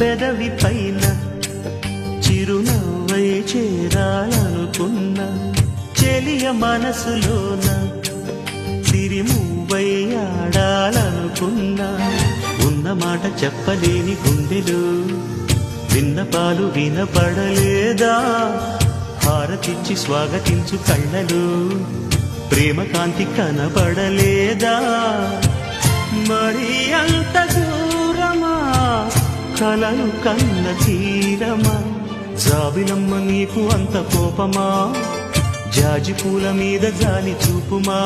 పెదవి పైన చిరునవ్వై చేరాలనుకున్నా చెలియ మనసులోన సిరిమువ్వై ఆడాలనుకున్నా ఉన్న మాట చెప్పలేని గుండెలు విన్నపాలు వినపడలేదా హారతిచ్చి స్వాగతించు కళ్ళలు ప్రేమ కాంతి కనబడలేదా మరి అంత దూరమా కలలు కన్న తీరమా జాబిలమ్మ నీకు అంత కోపమా జాజి పూల మీద జాలి చూపుమా